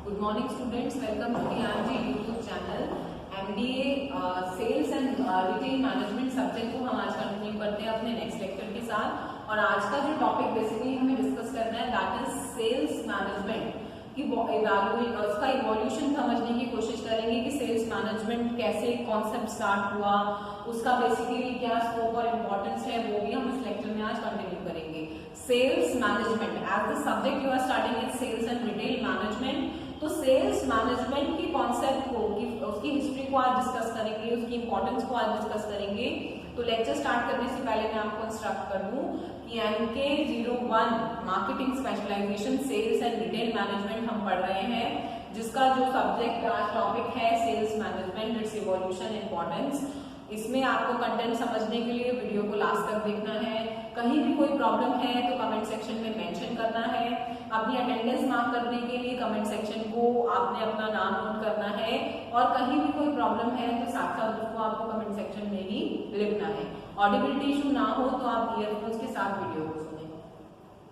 Good morning students, welcome to the IMG YouTube channel. MBA sales and retail management subject को हम आज continue करते हैं अपने नेक्स्ट लेक्चर के साथ। और आज का जो टॉपिक बेसिकली हमें डिस्कस करना है दैट इज सेल्स मैनेजमेंट की उसका इवोल्यूशन समझने की कोशिश करेंगे कि सेल्स मैनेजमेंट कैसे कॉन्सेप्ट स्टार्ट हुआ, उसका बेसिकली क्या स्कोप और इम्पोर्टेंस है, वो भी हम इस लेक्चर में आज कंटिन्यू करेंगे। Sales management as the subject you are starting in sales and retail management. तो सेल्स मैनेजमेंट की कॉन्सेप्ट को, उसकी हिस्ट्री को आज डिस्कस करेंगे, उसकी इंपॉर्टेंस को आज डिस्कस करेंगे। तो लेक्चर स्टार्ट करने से पहले मैं आपको इंस्ट्रक्ट कर दूं कि MK01 marketing specialization sales and retail management हम पढ़ रहे हैं, जिसका जो सब्जेक्ट आज टॉपिक है sales management, its evolution, importance. इसमें आपको कंटेंट समझने के लिए वीडियो को लास्ट तक देखना है। कहीं भी कोई प्रॉब्लम है तो कमेंट सेक्शन में मेंशन करना है। अपनी अटेंडेंस मार्क करने के लिए कमेंट सेक्शन को आपने अपना नाम नोट करना है, और कहीं भी कोई प्रॉब्लम है तो साथ साथ उसको आपको कमेंट सेक्शन में ही लिखना है। ऑडिबिलिटी इशू ना हो तो आप ईयरफोन्स के साथ वीडियो को सुनें।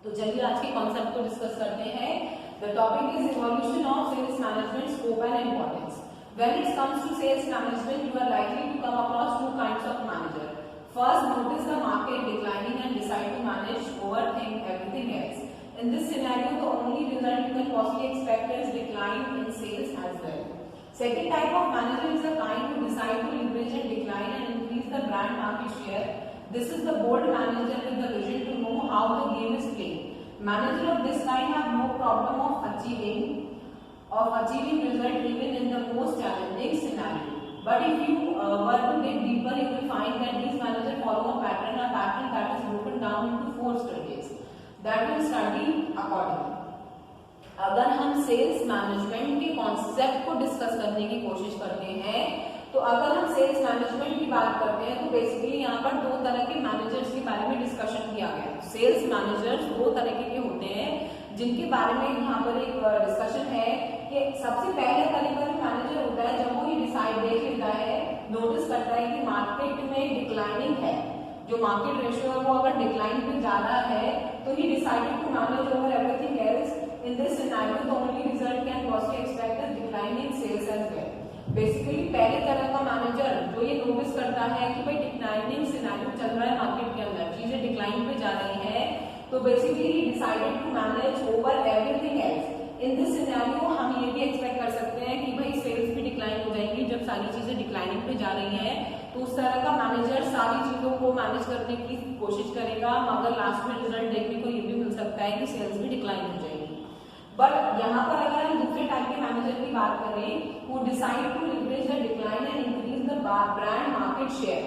तो चलिए आज के कॉन्सेप्ट को डिस्कस करते हैं। The topic is evolution of sales management, scope and importance. When it comes to sales management, you are likely to come across two kinds of manager. First, notice the market declining and decide to manage, overthink everything else. In this scenario, the only result you can possibly expect is decline in sales as well. Second type of manager is the kind who decide to leverage and decline and increase the brand market share. This is the bold manager with the vision to know how the game is played. Manager of this kind have no problem of achieving result even in the most challenging scenario. But if you were to dig deeper, you will find that these managers follow a pattern that is broken down into 4 stages that will study accordingly. अगर हम sales management के concept को discuss करने की कोशिश करते हैं, तो अगर हम सेल्स मैनेजमेंट की बात करते हैं तो बेसिकली यहाँ पर 2 तरह के मैनेजर्स के बारे में डिस्कशन किया गया है। सेल्स मैनेजर्स 2 तरह के होते हैं जिनके बारे में यहाँ पर एक डिस्कशन है कि सबसे पहले तरीका जो मैनेजर होता है, जब वो ये डिसाइड देख लेता है, नोटिस करता है कि मार्केट में डिक्लाइनिंग है, जो मार्केट रेशियो है वो अगर डिक्लाइन पे ज्यादा है, तो he decided to manage over everything else. In this scenario the only result can possibly expect is decline in sales as well. Basically पहले तरह का मैनेजर जो ये नोटिस करता है कि भाई डिक्लाइनिंग सिनेरियो चल रहा है मार्केट के अंदर, चीजें डिक्लाइन पे जा रही है, तो basically he decided to manage over everything else. In this scenario हम ये भी एक्सपेक्ट कर सकते हैं कि भाई सेल्स भी डिक्लाइन हो जाएंगी जब सारी चीजें डिक्लाइनिंग पे जा रही हैं, तो उस तरह का मैनेजर सारी चीजों को मैनेज करने की कोशिश करेगा, मगर लास्ट में रिजल्ट देखने को ये भी मिल सकता है कि सेल्स भी डिक्लाइन हो जाएगी। बट यहाँ पर अगर हम दूसरे टाइप के मैनेजर की बात करें, who decide to leverage the decline and increase the brand market share,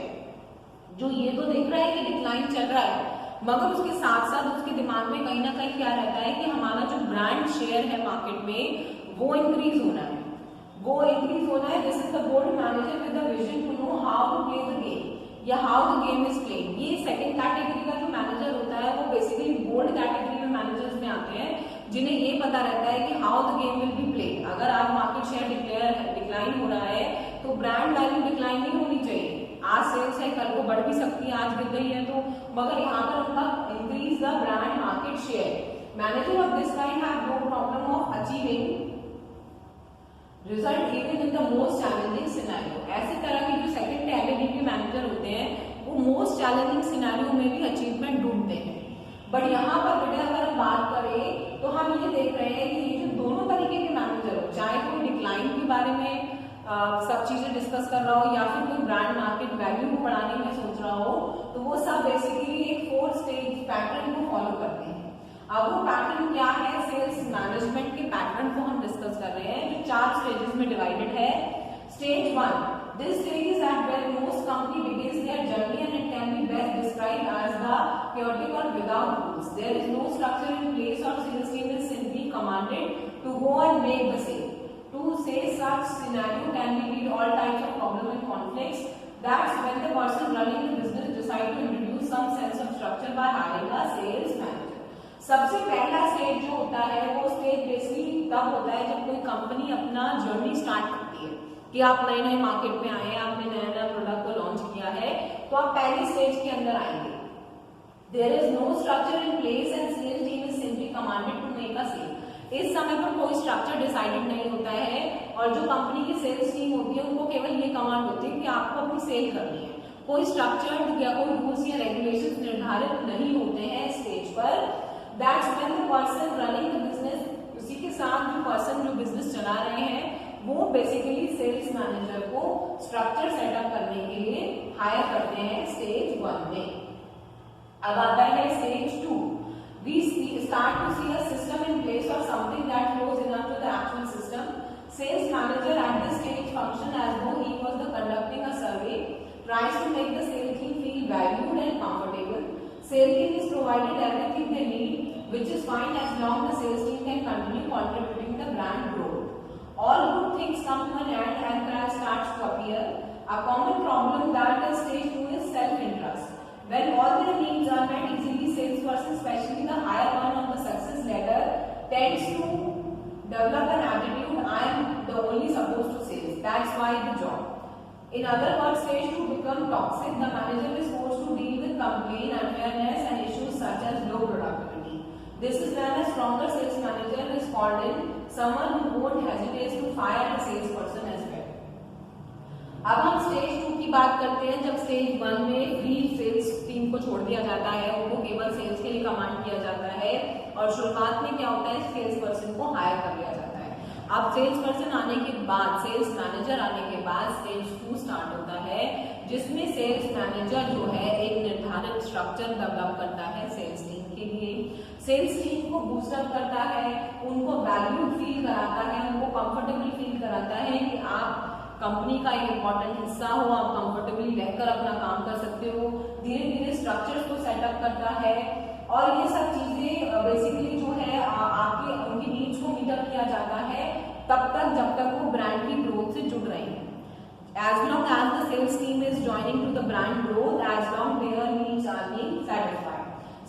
जो ये तो देख रहा है कि डिक्लाइन चल रहा है, मगर उसके साथ साथ उसके दिमाग में कहीं ना कहीं क्या रहता है कि हमारा जो ब्रांड शेयर है मार्केट में वो इंक्रीज होना है, this is the bold manager with the vision to know how to play the game या how the game is played. ये सेकंड कैटेगरी का जो मैनेजर होता है वो बेसिकली बोल्ड कैटेगरी में मैनेजर्स में आते हैं, जिन्हें ये पता रहता है कि how the game will be played. अगर आज मार्केट शेयर डिक्लाइन हो रहा है तो ब्रांड वैल्यू डिक्लाइन नहीं होनी चाहिए। आज सेल्स है, कल को बढ़ भी सकती है, आज गिर गई है तो, मगर यहाँ पर उनका increase the brand market share. Manager of this kind have no problem of achieving result even in the most challenging scenario. ऐसे तरह के जो सेकंड कैटेगरी के मैनेजर होते हैं वो मोस्ट चैलेंजिंग सिनेरियो में भी अचीवमेंट ढूंढते हैं। बट यहाँ पर बेटा अगर हम बात करें तो हम ये देख रहे हैं कि ये जो दोनों तरीके के मैनेजर हो, चाहे कोई डिक्लाइन के बारे में सब चीजें डिस्कस कर रहा हो या फिर कोई ब्रांड मार्केट वैल्यू को बढ़ाने में सोच रहा हो, तो वो सब बेसिकली एक 4 स्टेज पैटर्न को फॉलो करते हैं। अब वो पैटर्न क्या है, सेल्स मैनेजमेंट के पैटर्न को हम डिस्कस कर रहे हैं, जो 4 स्टेजेस में डिवाइडेड है। Stage 1, this stage is at where most company begins their journey and it can be best described as the chaotic or without rules. There is no structure in place or sales team is simply commanded to go and make the sale. To say such scenario can be lead all types of problem and conflicts. That's when the person running the business decide to introduce some sense of structure by hiring a sales manager. सबसे पहला stage जो होता है वो stage basically तब होता है जब कोई कंपनी अपना जर्नी स्टार्ट करती है कि आप नए नए मार्केट में आए, आपने नया नया प्रोडक्ट को लॉन्च किया है, तो आप पहली स्टेज के अंदर आएंगे। There is no structure in place and sales team is simply commanded to make a sale. इस समय पर कोई स्ट्रक्चर डिसाइडेड नहीं होता है और जो कंपनी की सेल्स टीम होती है उनको केवल ये कमांड होती है कि आपको अपनी सेल करनी है। कोई स्ट्रक्चर या कोई रूल्स या रेगुलेशंस निर्धारित नहीं होते हैं स्टेज पर। That's when the person running the business, उसी के साथ जो पर्सन जो बिजनेस चला रहे हैं वो बेसिकली सेल्स मैनेजर को स्ट्रक्चर सेटअप करने के लिए हायर करते हैं स्टेज 1 में। अब आता है stage 2। We start to see a system in place or something that flows enough to the actual system. Sales manager at this stage function as though he was the conducting a survey, tries to make the sales team feel valued and comfortable. Sales team is provided everything they need, which is fine as long as the sales team can continue contributing the brand growth. All good things come to an end and crash starts to appear. A common problem that is stage 2 is self-interest. When all their needs are met easily, salesperson, especially the higher one on the success ladder, tends to develop an attitude, I am the only supposed to sales. That's why the job. In other words, stage 2 become toxic. The manager is forced to deal with complaint, unfairness and issues such as low productivity. This is when a stronger sales manager is called in, someone who won't hesitate to fire the salesperson as well. अब हम stage 2 की बात करते हैं। जब stage 1 में free sales team को छोड़ दिया जाता है, उनको केवल सेल्स के लिए कमांड किया जाता है और शुरुआत में क्या होता है, सेल्स पर्सन को हायर कर लिया जाता है। अब सेल्स पर्सन आने के बाद, सेल्स मैनेजर आने के बाद स्टेज 2 स्टार्ट होता है, जिसमें सेल्स मैनेजर जो है एक निर्धारित स्ट्रक्चर डेवलप करता है सेल्स टीम के लिए। सेल्स टीम को बूस्टअप करता है, उनको वैल्यूड फील कराता है, उनको कंफर्टेबल फील कराता है कि आप कंपनी का एक इम्पॉर्टेंट हिस्सा हो, आप कंफर्टेबली रहकर अपना काम कर सकते हो। धीरे धीरे स्ट्रक्चर्स को सेटअप करता है और ये सब चीजें बेसिकली जो है आपके उनकी नीड्स को मीट अप किया जाता है तब तक जब तक वो ब्रांड की ग्रोथ से जुड़ रही है। As long as the sales team is joining to the brand growth, as long their needs are being satisfied.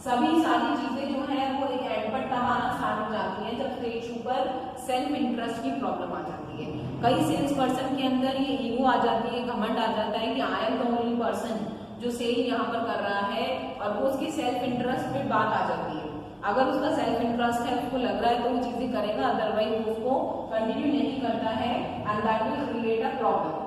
सभी सारी चीजें जो है वो एक एंड पर तब आना स्टार्ट हो जाती है जब स्टेज 2 पर सेल्फ इंटरेस्ट की प्रॉब्लम आ जाती है। कई सेल्स पर्सन के अंदर ये ईगो आ जाती है, घमंड आ जाता है कि I am the only person जो सेल यहाँ पर कर रहा है और वो उसकी सेल्फ इंटरेस्ट पे बात आ जाती है। अगर उसका सेल्फ इंटरेस्ट है, उसको लग रहा है तो वो चीजें करेगा, अदरवाइज वो उसको कंटिन्यू नहीं करता है and that will create a problem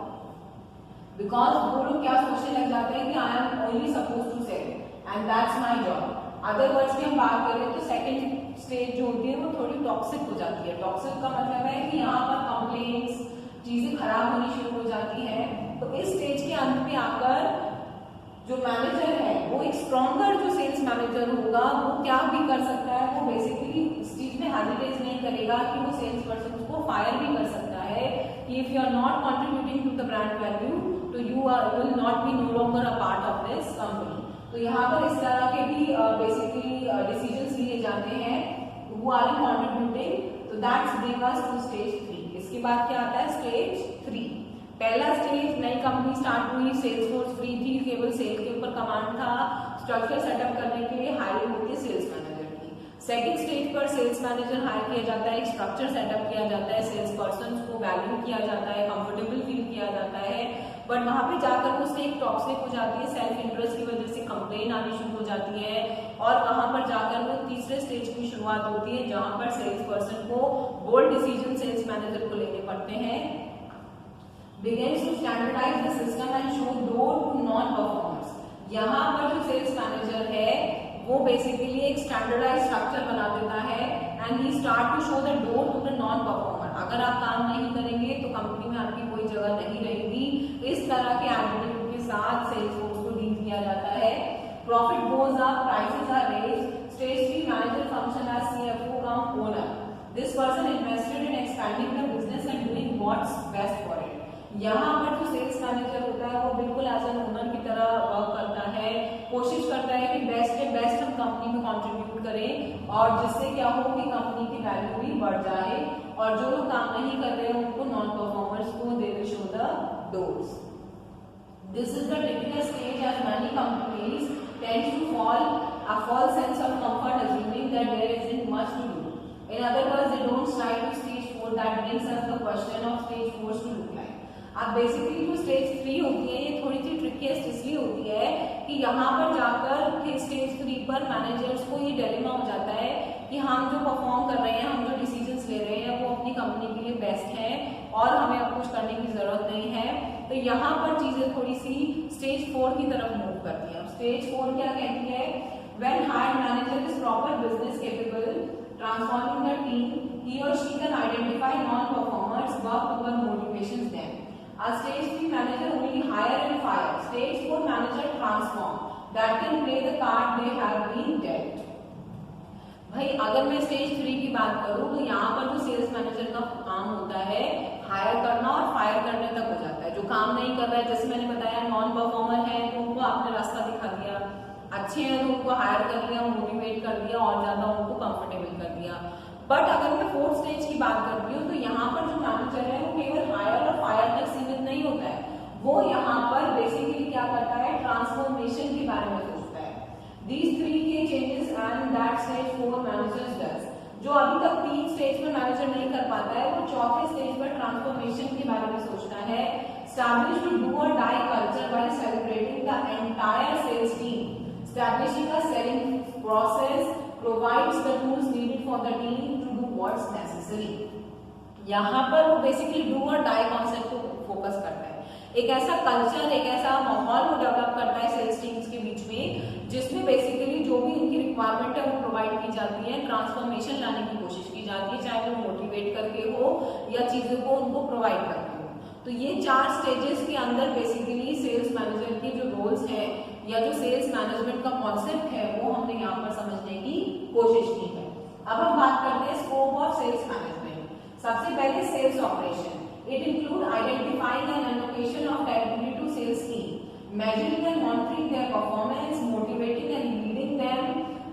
because वो लोग क्या सोचने लग जाते हैं कि I am only suppose to sell and that's my job. Other words की हम बात करें तो सेकंड स्टेज जो होती है वो थोड़ी टॉक्सिक हो जाती है। टॉक्सिक का मतलब है कि यहाँ पर कंप्लेंट्स, चीजें खराब होनी शुरू हो जाती है। तो इस स्टेज के अंत में आकर जो मैनेजर है वो एक स्ट्रॉन्गर जो सेल्स मैनेजर होगा वो क्या भी कर सकता है, वो बेसिकली इस चीज में हेजिटेट नहीं करेगा कि वो सेल्स पर्सन उसको फायर भी कर सकता है कि if you are not contributing to the brand value तो you will not be no longer a part of this company. तो यहाँ पर इस तरह के भी बेसिकली डिसीजंस लिए जाते हैं who are contributing, तो that's bring us to stage 3। इसके बाद क्या आता है स्टेज 3। पहला स्टेज, नई कंपनी स्टार्ट हुई, सेल्स फोर्स फ्री थी, केवल सेल के ऊपर कमांड था, स्ट्रक्चर सेटअप करने के लिए हायरिंग होती है सेल्स मैनेजर की। सेकंड स्टेज पर सेल्स मैनेजर हायर किया जाता है, एक स्ट्रक्चर सेटअप किया जाता है, सेल्स पर्सन को वैल्यू किया जाता है, कंफर्टेबल फील किया जाता है, बट वहां पे जाकर उससे एक टॉक्सिक हो जाती है, सेल्फ इंटरेस्ट की वजह से कंप्लेन आनी शुरू हो जाती है और वहां पर जाकर वो तीसरे स्टेज की शुरुआत होती है जहां पर सेल्स पर्सन को बोल्ड डिसीजन सेल्स मैनेजर को लेने पड़ते हैं। begins to standardize the system and show door to non performers। यहाँ पर जो सेल्स मैनेजर है वो बेसिकली एक स्टैंडर्डाइज स्ट्रक्चर बना देता है and he start to show the door to the non performer. अगर आप काम नहीं करेंगे तो कंपनी में आपकी कोई जगह नहीं रहेगी। इस तरह के एटीट्यूड के साथ सेल्स फोर्स को डील किया जाता है। Profit goes up, prices are raised, stage 3 manager function as CFO cum owner. This person invested in expanding the business and doing what's best for it. यहाँ पर जो सेल्स मैनेजर होता है वो बिल्कुल एज एन ओनर की तरह work करता है, कोशिश करता है कि बेस्ट से बेस्ट हम कंपनी में कंट्रीब्यूट करें और जिससे क्या हो कि कंपनी की वैल्यू भी बढ़ जाए और जो लोग काम नहीं कर रहे हैं उनको नॉन परफॉर्मर्स को they will show the doors. This is the typical stage as many companies tend to fall a false sense of comfort assuming that there isn't much to do. In other words they don't slide to stage 4 that brings us the question of stage 4 to look like. अब basically जो stage 3 होती है ये थोड़ी सी ट्रिकीएस्ट इसलिए होती है कि यहाँ पर जाकर फिर स्टेज 3 पर मैनेजर्स को ये डिलेमा हो जाता है कि हम जो परफॉर्म कर रहे हैं, हम जो डिसीजन हैं तो यहाँ पर चीजें थोड़ी सी स्टेज 4 की तरफ मूव करती हैं। अब स्टेज 4 क्या कहती है? When hired manager is proper business capable transforming the team, he or she can identify non-performers, work toward motivations them. A stage 3 manager only hire and fire. Stage 4 manager transform, that can play the card they have been dealt. भाई अगर मैं stage 3 की बात करूं तो यहाँ पर जो सेल्स मैनेजर का काम होता है हायर करना और फायर करने तक हो जाता है। जो काम नहीं कर रहा है, जैसे मैंने बताया नॉन परफॉर्मर है तो उनको आपने रास्ता दिखा दिया, अच्छे हैं तो उनको हायर कर लिया, मोटिवेट कर दिया और ज्यादा उनको कंफर्टेबल कर दिया। बट अगर मैं 4th स्टेज की बात करती हूँ तो यहाँ पर जो मैनेजर है वो केवल हायर और फायर तक सीमित नहीं होता है, वो यहाँ पर बेसिकली क्या करता है? ट्रांसफॉर्मेशन के बारे में सोचता है। These 3 के changes and that stage 4 managers does. जो अभी तक 3 स्टेज पर मैनेजर नहीं कर पाता है वो 4थे स्टेज पर ट्रांसफॉर्मेशन के बारे में सोचता है। Establish to do or die culture by celebrating the entire sales team. Establishing a selling process provides the tools needed for the team to do what's necessary. यहाँ पर वो बेसिकली डू और डाई कॉन्सेप्ट को focus करता है। एक ऐसा culture, एक ऐसा माहौल वो डेवलप करता है सेल्स टीम्स के बीच में जिसमें बेसिकली जो भी उनकी रिक्वायरमेंट है वो प्रोवाइड की जाती है, ट्रांसफॉर्मेशन लाने की कोशिश की जाती है, चाहे वो मोटिवेट करके हो या चीजों को उनको प्रोवाइड करके हो। तो ये 4 स्टेजेस के अंदर बेसिकली सेल्स मैनेजर के जो रोल्स हैं या जो सेल्स मैनेजमेंट का कॉन्सेप्ट है वो हमने यहाँ पर समझने की कोशिश की है। अब हम बात करते हैं स्कोप ऑफ सेल्स मैनेजमेंट। सबसे पहले sales operation. It includes identifying and allocation of territory to sales team, measuring and monitoring their performance, motivating and leading them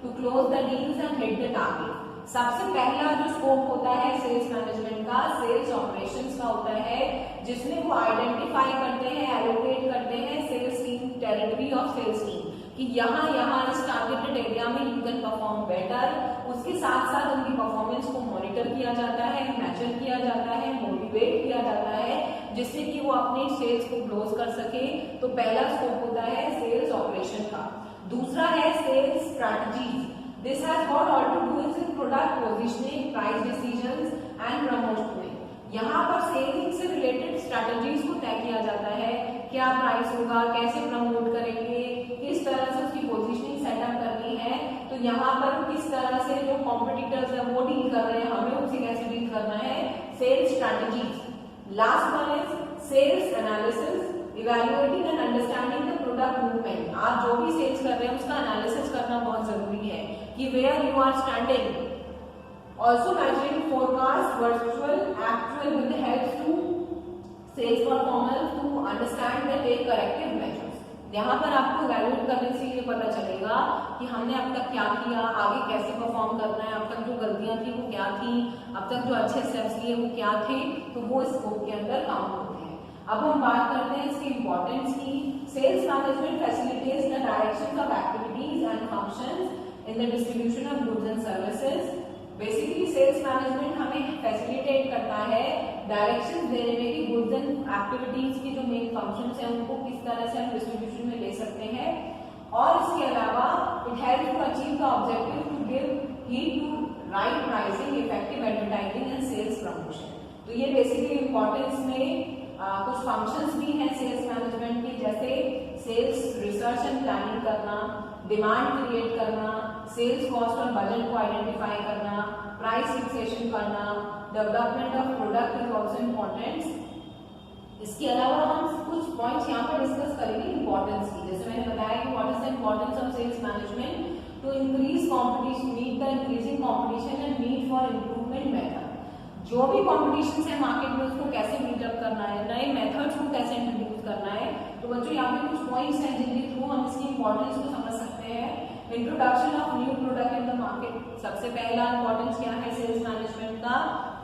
to close the deals and hit the target. सबसे पहला जो scope होता है sales management का, sales operations का होता है, जिसमें वो आइडेंटिफाई करते हैं, एलोकेट करते हैं sales team, territory of sales team कि यहाँ इस टारगेटेड एरिया में यू कैन परफॉर्म बेटर। उसके साथ साथ उनकी परफॉर्मेंस को मॉनिटर किया जाता है, मेजर किया जाता है, मोटिवेट किया जाता है जिससे कि वो अपने सेल्स को क्लोज कर सके। तो पहला स्कोप होता है सेल्स ऑपरेशन का। दूसरा है sales strategies. This has got all to do with product positioning, price decisions and promotion. यहाँ पर सेलिंग से रिलेटेड स्ट्रैटेजीज को तय किया जाता है, क्या प्राइस होगा, कैसे प्रमोट करेंगे, किस तरह से उसकी पोजीशनिंग सेटअप करनी है। तो यहाँ पर किस तरह से जो कॉम्पिटिटर्स है वो डील कर रहे हैं, हमें उनसे कैसे डील करना है, sales strategies. Last one is sales analysis, evaluating and understanding the product movement. आप जो भी सेल्स कर रहे हैं उसका एनालिसिस करना बहुत जरूरी है कि where you are standing. Also measuring forecast, virtual, actual with the help to sales performance to understand and take corrective measures. यहाँ पर आपको इवैल्यूएट करने से ये पता चलेगा कि हमने अब तक क्या किया, आगे कैसे परफॉर्म करना है, अब तक जो गलतियां थी वो क्या थी, अब तक जो अच्छे स्टेप्स लिए वो क्या थे। तो वो स्कोप के अंदर काम होते हैं। अब हम बात करते हैं इसकी इंपॉर्टेंस की। Sales management facilitates the direction of activities and functions in the distribution of goods and services. Basically sales management हमें फैसिलिटेट करता है डायरेक्शन देने में कि गुड्स एंड एक्टिविटीज की जो मेन फंक्शंस हैं उनको किस तरह से हम डिस्ट्रीब्यूशन में ले सकते हैं। और इसके अलावा it help to achieve the objective to give heed to right pricing, effective advertising and sales promotion. तो ये बेसिकली इंपॉर्टेंस में कुछ फंक्शंस भी हैं सेल्स मैनेजमेंट के, जैसे सेल्स रिसर्च एंड प्लानिंग करना, डिमांड क्रिएट करना, सेल्स कॉस्ट और बजट को आइडेंटिफाई करना, प्राइस फिक्सेशन करना, development of product is also important. इसके अलावा हम कुछ पॉइंट्स यहाँ पर डिस्कस करेंगे इंपॉर्टेंस की। जैसे मैंने बताया कि what is the importance of sales management to increase competition, meet the increasing competition and need for improvement method. जो भी कॉम्पिटिशन है मार्केट में उसको कैसे मीटअप करना है, नए मेथड्स को कैसे इंट्रोड्यूस करना है। तो बच्चों यहाँ पे कुछ पॉइंट्स हैं जिनके थ्रू हम इसकी इंपॉर्टेंस को समझ सकते हैं। Introduction of new product in the market. सबसे पहला इंपॉर्टेंस क्या है सेल्स मैनेजमेंट का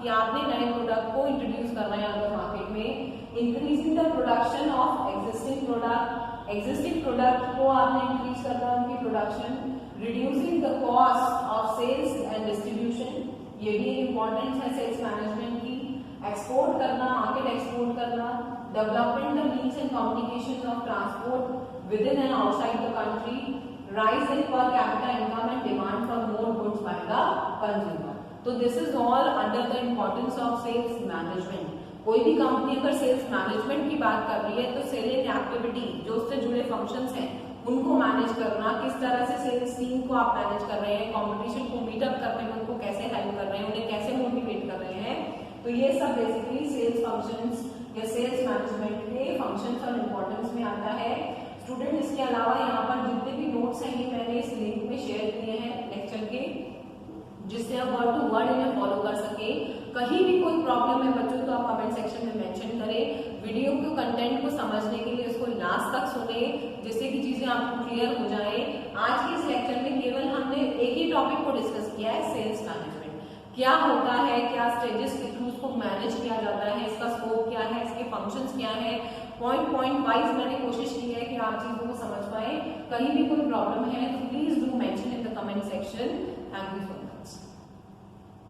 कि आपने नए प्रोडक्ट को इंट्रोड्यूस करना है अगर मार्केट में। Increasing the production of existing product, existing product को आपने इंक्रीज करना उनकी production. Reducing the cost of sales and distribution, ये भी इंपॉर्टेंस है सेल्स मैनेजमेंट की। एक्सपोर्ट करना, मार्केट एक्सपोर्ट करना। Development the means and communication of transport within and outside the country. rise in per capita income and demand for more goods by the consumer. So this is all under the importance of sales management. कोई भी company अगर sales management की बात कर रही है तो selling activity जो उससे जुड़े फंक्शंस हैं उनको मैनेज करना, किस तरह से सेल्स टीम को आप मैनेज कर रहे हैं, कंपटीशन को मीटअप करने में उनको कैसे हेल्प कर रहे हैं, उन्हें कैसे मोटिवेट कर रहे हैं, तो ये सब बेसिकली सेल्स फंक्शंस या सेल्स मैनेजमेंट के फंक्शंस और इम्पोर्टेंस में आता है। स्टूडेंट इसके अलावा यहाँ पर जितने भी नोट्स हैं ये मैंने इस लिंक में शेयर किए हैं लेक्चर के, जिससे आप वर्ड टू वर्ड इन्हें फॉलो कर सके। कहीं भी कोई प्रॉब्लम है बच्चों तो आप कमेंट सेक्शन में मेंशन करें। वीडियो के कंटेंट को समझने के लिए उसको लास्ट तक सुने, जिससे कि चीजें आपको क्लियर हो जाए। आज के इस लेक्चर में केवल हमने एक ही टॉपिक को डिस्कस किया है, सेल्स मैनेजमेंट क्या होता है, क्या स्टेजेस के थ्रू उसको मैनेज किया जाता है, इसका स्कोप क्या है, इसके फंक्शंस क्या है, पॉइंट वाइज मैंने कोशिश की है कि आप चीजों को समझ पाए। कहीं भी कोई प्रॉब्लम है तो please do mention in the comment section. Thank you so much.